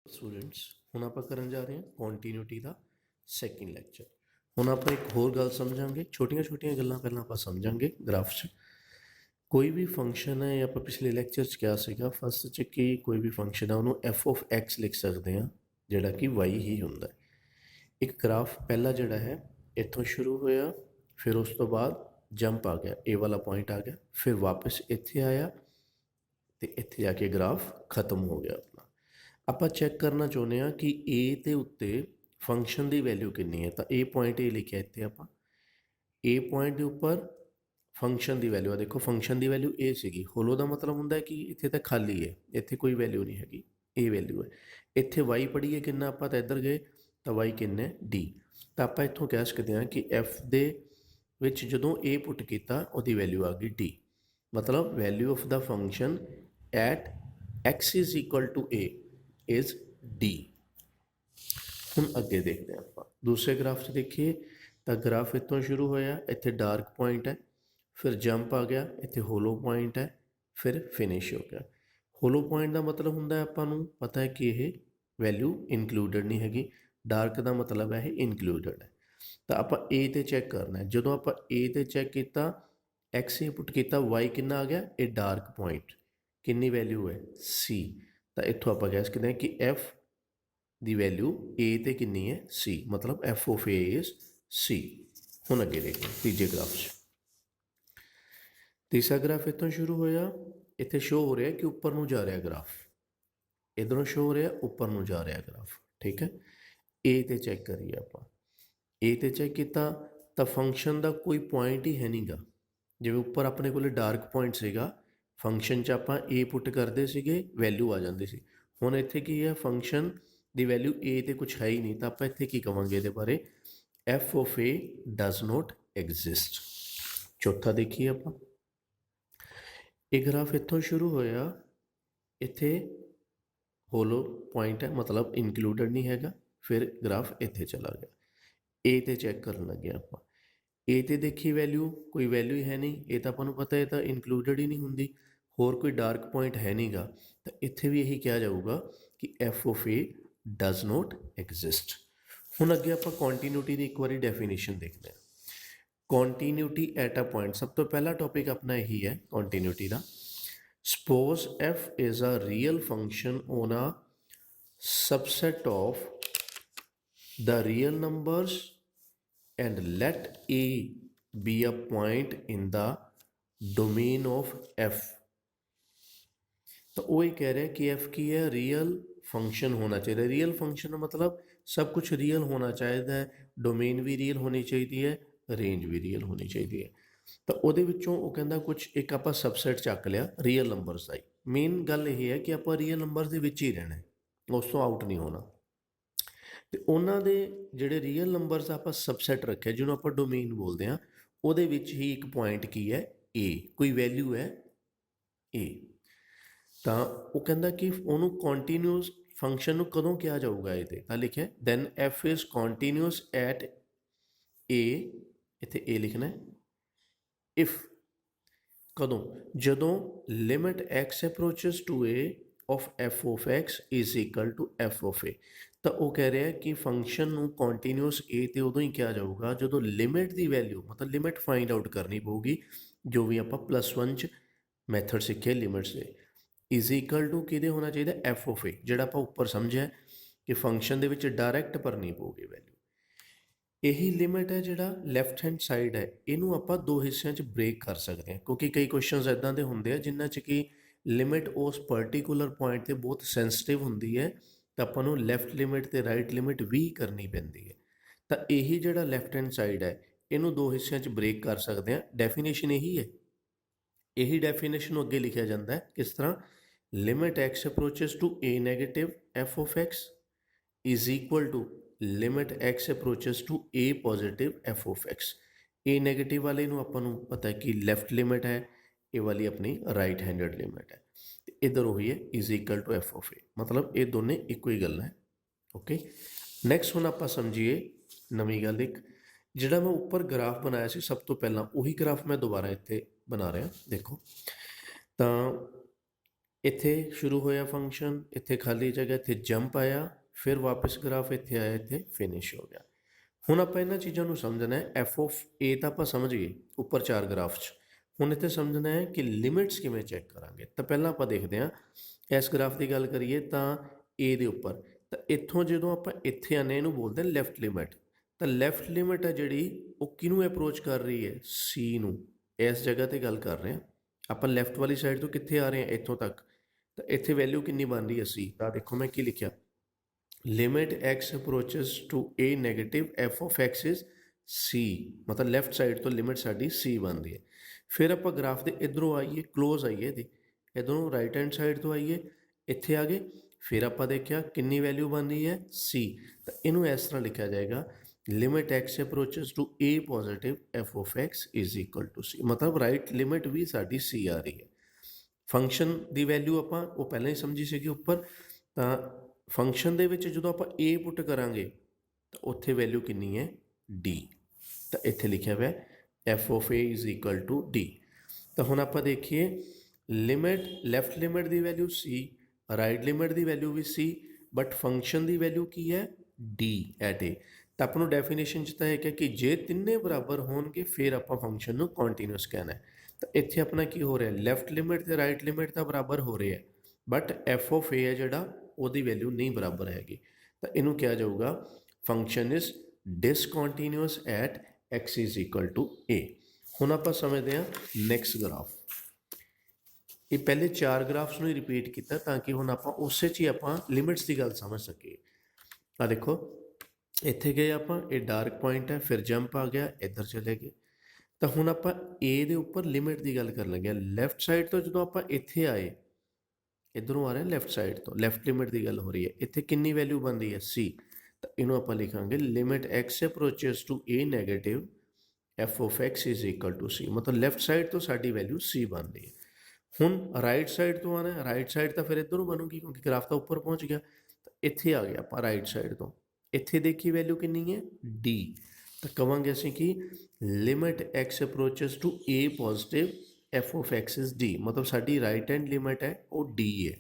Students हुण आपां करन जा रहे हैं कॉन्टीन्यूटी का सैकेंड लैक्चर। हुण आपां एक होर गल समझांगे, छोटियां छोटियां गल्लां पहलां आपां समझांगे। ग्राफ च कोई भी फंक्शन है, आपां पिछले लैक्चर च क्या सीगा फस्ट च कि कोई भी फंक्शन है उन्होंने एफ ऑफ एक्स लिख सकते हैं जिहड़ा कि वाई ही हुंदा है। एक ग्राफ पहला जिहड़ा है इत्थों शुरू होया, फिर उस तो बाद जंप आ गया, ए वाला पॉइंट आ गया, फिर वापस इत्थे आया तो इत्थे जाके ग्राफ खत्म हो गया अपना। ਆਪਾਂ ਚੈੱਕ ਕਰਨਾ ਚਾਹੁੰਦੇ ਹਾਂ ਕਿ ਏ ਦੇ ਉੱਤੇ ਫੰਕਸ਼ਨ ਦੀ ਵੈਲਿਊ ਕਿੰਨੀ ਹੈ। ਤਾਂ ਇਹ ਪੁਆਇੰਟ ਏ ਲਿਖਿਆ ਇੱਥੇ ਆਪਾਂ, ਏ ਪੁਆਇੰਟ ਦੇ ਉੱਪਰ ਫੰਕਸ਼ਨ ਦੀ ਵੈਲਿਊ ਆ, ਦੇਖੋ ਫੰਕਸ਼ਨ ਦੀ ਵੈਲਿਊ ਏ ਸੀਗੀ। ਹੋਲੋ ਦਾ ਮਤਲਬ ਹੁੰਦਾ ਕਿ ਇੱਥੇ ਤਾਂ ਖਾਲੀ ਹੈ, ਇੱਥੇ ਕੋਈ ਵੈਲਿਊ ਨਹੀਂ ਹੈਗੀ, ਇਹ ਵੈਲਿਊ ਹੈ। ਇੱਥੇ ਵਾਈ ਪੜ੍ਹੀਏ ਕਿੰਨਾ, ਆਪਾਂ ਤਾਂ ਇੱਧਰ ਗਏ ਤਾਂ ਵਾਈ ਕਿੰਨਾ ਡੀ। ਤਾਂ ਆਪਾਂ ਇੱਥੋਂ ਕਹਿ ਸਕਦੇ ਹਾਂ ਕਿ ਐਫ ਦੇ ਵਿੱਚ ਜਦੋਂ ਏ ਪੁੱਟ ਕੀਤਾ ਉਹਦੀ ਵੈਲਿਊ ਆ ਗਈ ਡੀ, ਮਤਲਬ ਵੈਲਿਊ ਆਫ ਦਾ function at x is equal to a is d. हम अगे देखते हैं आप दूसरे ग्राफ से देखिए तो ग्राफ इतों शुरू होया, इत्थे डार्क पॉइंट है, फिर जंप आ गया, इत्थे होलो पॉइंट है, फिर फिनिश हो गया। होलो पॉइंट का मतलब होंदा है आपां नूं पता है कि यह वैल्यू इनकलूडिड नहीं हैगी, डार्क का मतलब है इनकलूडिड है। तो आप ए ते चैक करना है, जो आप ए ते चैक किया एक्स इनपुट किया वाई कितना आ गया, ये डार्क पॉइंट कितनी वैल्यू है सी। तो इतों आप कह सकते हैं कि एफ की वैल्यू ए तो कितनी है सी, मतलब f of a is c. हुण अगे देखते हैं तीजे ग्राफ च। तीसरा ग्राफ इतों शुरू होया, इत्थे शो हो रहा है कि उपर नूं जा रहा ग्राफ, इधरों शो हो रहा उपर नूं जा रहा ग्राफ, ठीक है। ए ते चैक करिए आप, ए ते चैक किया तो फंक्शन का कोई पॉइंट ही है नहीं गा। जिवें उपर अपने को डार्क पॉइंट सीगा, फंक्शन च आपां ए पुट करते सीगे वैल्यू आ जाती सी। हुण इत्थे की है फंक्शन की वैल्यू ए तो कुछ है ही नहीं, तो आपां इत्थे की कहांगे इहदे बारे, F of A does not exist. चौथा देखिए आपां, एक ग्राफ इत्थों शुरू होया, इत्थे होलो पॉइंट है मतलब इनकलूडिड नहीं हैगा, फिर ग्राफ इत्थे चला गया। ए ते चैक करन लगे आपां, ए ते देखी वैल्यू कोई वैल्यू ही है नहीं, ये तो आपां नूं पता है तो इनकलूडिड ही नहीं हुंदी, होर कोई डार्क पॉइंट है नहीं गा। तो इत्थे भी यही कहा जाऊगा कि F of A does not exist. हुण अगे आपां कॉन्टीन्यूटी की एक बार डेफिनेशन देखते हैं। कॉन्टीन्यूटी एट अ पॉइंट, सब तो पहला टॉपिक अपना यही है कॉन्टीन्यूटी का। Suppose F is a real function on a subset of the real numbers and let A be a point in the domain of F। तो वो ये कह रहे हैं कि F की है रियल फंक्शन होना चाहिए। रियल फंक्शन मतलब सब कुछ रियल होना चाहिए, डोमेन भी रियल होनी चाहिए, रेंज भी रियल होनी चाहिए। तो वो विचों वो कहता कुछ एक आप सबसैट चक लिया रियल नंबरस का ही। मेन गल यह है कि आप रियल नंबर के ही रहना है, उस तो आउट नहीं होना। तो उन्होंने जोड़े रियल नंबरस आप सबसैट रखे जिन्होंने आप डोमेन बोलते हैं, वो ही एक पॉइंट की है ए, कोई वैल्यू है ए। तो वो कहता कि उन्होंने कॉन्टीन्यूअस फंक्शन कदों कहा जाऊगा ये तो लिखे then f is continuous at a, इत्थे ए लिखना है, इफ कदों जदों limit x approaches to a of f of x is equal to f of a. तो वो कह रहा है कि फंक्शन नूं कॉन्टीन्यूअस ए तो उदों ही कहा जाऊगा जो लिमिट की वैल्यू मतलब लिमिट फाइंड आउट करनी पऊगी, जो भी आप +1 च मैथड सीखे लिमिट से इज इक्वल टू कि होना चाहिए एफ ऑफ ए, जोड़ा आप उपर समझा कि फंक्शन के डायरैक्ट भरनी पऊगी वैल्यू। यही लिमिट है जोड़ा लैफ्ट हैंड साइड है, इनू आप दो हिस्सों च ब्रेक कर सकते हैं, क्योंकि कई क्वेश्चन इदा के होंगे जिन्हों च कि लिमिट उस पर्टिकुलर पॉइंट पर बहुत सेंसिटिव होंगी है, तो आपको लैफ्ट लिमिट तो राइट लिमिट भी करनी पैंती है। तो यही जोड़ा लैफ्ट हैंड साइड है इनू दो हिस्सों च ब्रेक कर सकते हैं। डेफिनेशन यही है, यही डेफिनेशन अगे लिखा जाता है किस तरह, limit x approaches to a negative f of x is equal to limit x approaches to a positive f of x. A negative वाले आपको पता है कि लैफ्ट लिमिट है, ये वाली अपनी राइट हैंडेड लिमिट है, इधर वही है is equal to f of a, मतलब ये दोनों एक ही गल है। ओके नैक्सट हुण आप समझिए नवी गल, एक जिहड़ा मैं उपर ग्राफ बनाया सी सब तो पहला, उही ग्राफ मैं दोबारा इत्थे बना रहा, देखो। तो ਇੱਥੇ ਸ਼ੁਰੂ ਹੋਇਆ ਫੰਕਸ਼ਨ, ਇੱਥੇ ਖਾਲੀ ਜਗ੍ਹਾ, ਇੱਥੇ ਜੰਪ ਆਇਆ, ਫਿਰ ਵਾਪਸ ਗ੍ਰਾਫ ਇੱਥੇ ਆਇਆ, ਇੱਥੇ ਫਿਨਿਸ਼ ਹੋ ਗਿਆ। ਹੁਣ ਆਪਾਂ ਇਹਨਾਂ ਚੀਜ਼ਾਂ ਨੂੰ ਸਮਝਣਾ ਹੈ। ਐਫ ਆਫ ਏ ਤਾਂ ਆਪਾਂ ਸਮਝ ਗਏ ਉੱਪਰ 4 ਗ੍ਰਾਫ 'ਚ। ਹੁਣ ਇੱਥੇ ਸਮਝਣਾ ਹੈ ਕਿ ਲਿਮਿਟਸ ਕਿਵੇਂ ਚੈੱਕ ਕਰਾਂਗੇ। ਤਾਂ ਪਹਿਲਾਂ ਆਪਾਂ ਦੇਖਦੇ ਹਾਂ, ਇਸ ਗ੍ਰਾਫ ਦੀ ਗੱਲ ਕਰੀਏ ਤਾਂ ਏ ਦੇ ਉੱਪਰ, ਤਾਂ ਇੱਥੋਂ ਜਦੋਂ ਆਪਾਂ ਇੱਥੇ ਆਨੇ ਇਹਨੂੰ ਬੋਲਦੇ ਲੈਫਟ ਲਿਮਿਟ। ਤਾਂ ਲੈਫਟ ਲਿਮਿਟ ਹੈ ਜਿਹੜੀ ਉਹ ਕਿਹਨੂੰ ਅਪਰੋਚ ਕਰ ਰਹੀ ਹੈ, ਸੀ ਨੂੰ। ਇਸ ਜਗ੍ਹਾ 'ਤੇ ਗੱਲ ਕਰ ਰਹੇ ਹਾਂ ਆਪਾਂ, ਲੈਫਟ ਵਾਲੀ ਸਾਈਡ ਤੋਂ ਕਿੱਥੇ ਆ ਰਹੇ ਹਾਂ, ਇੱਥੋਂ ਤੱਕ। ਤਾਂ ਇੱਥੇ ਵੈਲਿਊ ਕਿੰਨੀ ਬਣ ਰਹੀ ਹੈ, ਸੀ। ਤਾਂ ਦੇਖੋ ਮੈਂ ਕੀ ਲਿਖਿਆ, limit x approaches to a negative f of x is c, मतलब लैफ्ट साइड तो लिमिट साड़ी c बनती है। फिर आप ग्राफ के इधरों आइए, क्लोज आइए, इधरों राइट हैंड साइड तो आइए, इत्थे आ गए। फिर आप देखा कितनी वैल्यू बन रही है, c। तो इनू इस तरह लिखा जाएगा, limit x approaches to a positive f of x is equal to c, मतलब राइट लिमिट भी साड़ी c आ रही है। फंक्शन की वैल्यू आप वो पहले ही समझी सी उपर। तो फंक्शन दे विच जो आप ए पुट करांगे तो उत्थे वैल्यू कितनी है, डी। तो इत्थे लिखा हुआ है f of a is equal to d. तो हुण आप देखिए, लिमिट लैफ्ट लिमिट की वैल्यू सी, राइट लिमिट की वैल्यू भी सी, बट फंक्शन की वैल्यू की है, डी एट ए। तो आपको डेफिनेशन तो है कि जे तिन्ने बराबर होणगे फिर आप फंक्शन को कॉन्टीन्यूअस कहना है। तो इत्थे अपना की हो रहा है, लैफ्ट लिमिट तो राइट लिमिट तो बराबर हो रहे हैं, बट एफ ऑफ ए है जिहड़ा ਉਹਦੀ वैल्यू नहीं बराबर हैगी। तो इनू कहा जाऊगा function is discontinuous at x is equal to a. हुण आप समझते हैं नैक्सट ग्राफ। ये पहले 4 ग्राफ्स में रिपीट किया ताकि हुण आप उस ही आप लिमिट्स की गल समझ सके। आ देखो, इत्थे गए आप, ये डार्क पॉइंट है, फिर जंप आ गया, इधर चले गए। तो हुण आप ए दे उपर लिमिट की गल कर लगे, लैफ्ट साइड तो जो आप इत्थे आए, इधरों आ रहे हैं लैफ्ट साइड तो, लैफ्ट लिमिट की गल हो रही है, इतने कितनी वैल्यू बन रही है, सी। तो इनू आप लिखांगे limit x approaches to a negative f of x is equal to c, मतलब लैफ्ट साइड तो साड़ी वैल्यू सी बन रही है। हुण राइट साइड तो आना है, राइट साइड तो फिर इधरों बनूगी क्योंकि ग्राफ तो उपर पहुँच गया। तो इत्थे आ गया आप राइट साइड तो, इत्थे देखी वैल्यू कितनी है, डी। तो कहांगे असीं कि limit x approaches to a positive f of x is d, मतलब साड़ी राइट हैंड लिमिट है वो डी है।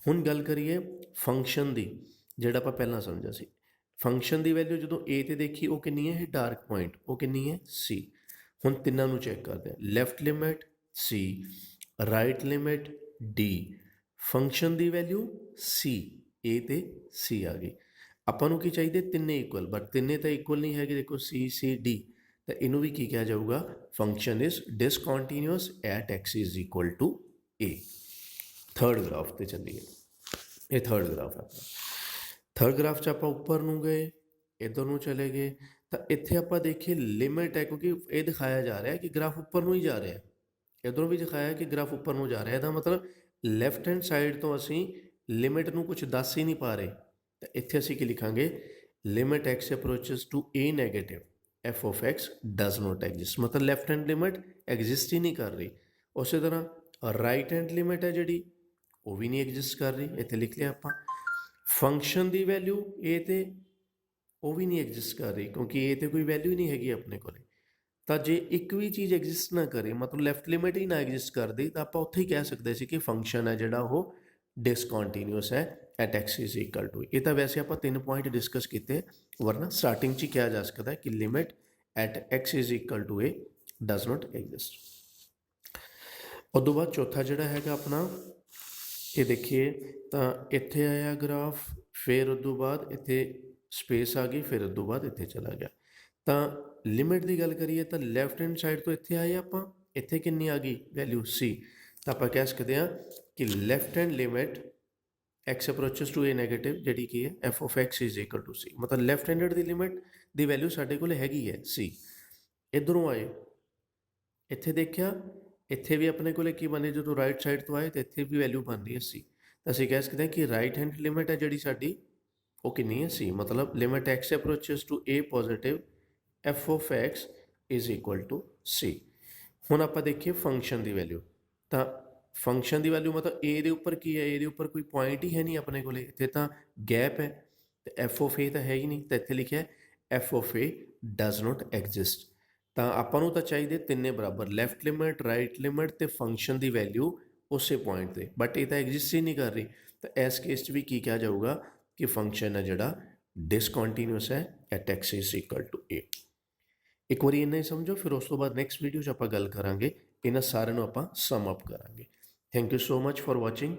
हुण गल करिए फंक्शन की, जिहड़ा आपां पहलां समझा सी, फंक्शन की वैल्यू जो ए ते देखी वो कितनी है, डार्क पॉइंट वो कितनी है, सी। हुण तिन्नां नूं चैक करते हैं, लैफ्ट लिमिट सी, राइट लिमिट डी, फंक्शन की वैल्यू सी, ए ते सी आ गई। आपां नूं की चाहिए, तिन्ने इक्वल, बट तिन्ने तो इक्वल नहीं है, देखो सी सी डी। तो इनू भी की कहा जाऊगा, function is discontinuous at x is equal to a. Third graph पर चलिए, ये थर्ड ग्राफ है। थर्ड ग्राफ च आप उपर नूं गए, इधर नूं चले गए। तो इत्थे आप देखिए लिमिट है, क्योंकि ये दिखाया जा रहा है कि ग्राफ उपर नूं ही जा रहा है, इधरों भी दिखाया कि ग्राफ उपर नूं जा रहा है। इसका मतलब लैफ्ट हैंड साइड तो असी लिमिट नूं कुछ दस ही नहीं पा रहे। तो इत्थे असी की लिखांगे, limit x approaches to a negative f of x does not exist, मतलब लैफ्ट हैंड लिमिट एग्जिस्ट ही नहीं कर रही। उस तरह राइट हैंड लिमिट है जी, वो भी नहीं एग्जिस्ट कर रही, इतने लिख लिया आप। फंक्शन की वैल्यू ए ते वो भी नहीं एग्जिस्ट कर रही, क्योंकि ए तो कोई वैल्यू ही नहीं हैगी अपने को। तो जे एक भी चीज़ एग्जिस्ट ना करे, मतलब लैफ्ट लिमिट ही ना एग्जिस्ट करती, तो आप उत्थे ही कह सकते सी कि फंक्शन है जिहड़ा वो डिसकॉन्टीन्यूअस है at x is equal to. ये तो वैसे आप 3 पॉइंट डिस्कस किए, वरना स्टार्टिंग च कहा जा सकता है कि limit at x is equal to a does not exist. उदों बाद चौथा जिहड़ा है अपना, ये देखिए, तो इत्थे आया ग्राफ, फिर उदों बाद इत्थे स्पेस आ गई, फिर उदों बाद इत्थे चला गया। तो लिमिट की गल करिए तो लैफ्ट हैंड साइड तो इत्थे आए आप, इत्थे कितनी आ गई वैल्यू, सी। तो आप कह सकते हैं कि left hand limit x approaches to a negative जी की है f of x is equal to c, मतलब लैफ्ट हैंडेड की लिमिट की वैल्यू साढ़े को हैगी है, सी। इधरों आए, इत्थे देखा, इत्थे भी अपने को की बने, जो राइट साइड तो आए तो इत्थे भी वैल्यू बन रही है, सी। तो असीं कह सकते हैं कि राइट हैंड लिमिट है जी साड़ी वो कितनी है, सी, मतलब limit x approaches to a positive f of x is equal to c. हुण आप देखिए फंक्शन की वैल्यू, तो फंक्शन की वैल्यू मतलब ए दे उपर की है, ए दे उपर कोई पॉइंट ही है नहीं अपने को, इत्थे तो गैप है, तो एफ ऑफ ए तो है ही नहीं। तो इत्थे लिखा है f of A does not exist. तो आपां नूं तां चाहिए तिन्ने बराबर, लैफ्ट लिमिट, राइट लिमिट ते फंक्शन की वैल्यू ਉਸੇ ਪੁਆਇੰਟ ਤੇ, ਬਟ ਇਹ ਤਾਂ ਐਗਜ਼ਿਸਟ ਹੀ ਨਹੀਂ ਕਰ ਰਹੀ। ਤਾਂ ਇਸ ਕੇਸ 'ਚ ਵੀ ਕੀ ਕਿਹਾ ਜਾਊਗਾ ਕਿ ਫੰਕਸ਼ਨ ਹੈ ਜਿਹੜਾ ਡਿਸਕੰਟੀਨਿਊਸ ਹੈ at x is equal to a। ਇੱਕ ਵਾਰੀ ਇੰਨਾ ਹੀ ਸਮਝੋ, ਫਿਰ ਉਸ ਤੋਂ ਬਾਅਦ ਨੈਕਸਟ ਵੀਡੀਓ 'ਚ ਆਪਾਂ ਗੱਲ ਕਰਾਂਗੇ ਇਹਨਾਂ ਸਾਰਿਆਂ ਨੂੰ ਆਪਾਂ ਸਮ ਅਪ ਕਰਾਂਗੇ। Thank you so much for watching.